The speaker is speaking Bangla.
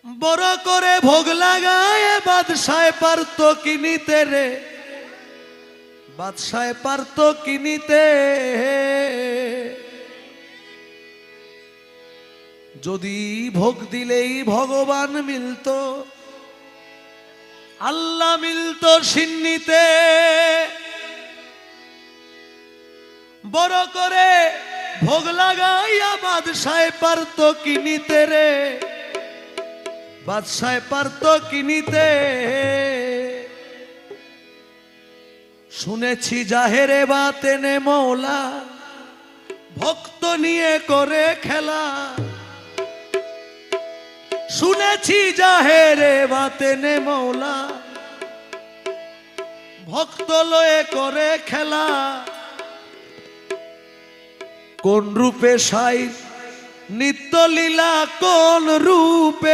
বড় করে ভোগ লাগায় বাদশায় পারত কিনিতে রে, বাদশায় পারত কিনিতে। যদি ভোগ দিলেই ভগবান মিলত, আল্লাহ মিলত সিন্নিতে। বড় করে ভোগ লাগাইয়া বাদশায় পারত কিনিতে রে, বাদশায় পারত কিনিতে। শুনেছি জাহেরে বাতেনে মৌলা ভক্ত নিয়ে করে খেলা, শুনেছি জাহেরে বাতেনে মৌলা ভক্ত লয়ে করে খেলা। কোন রূপে সাই নিত্য লীলা, কোন রূপে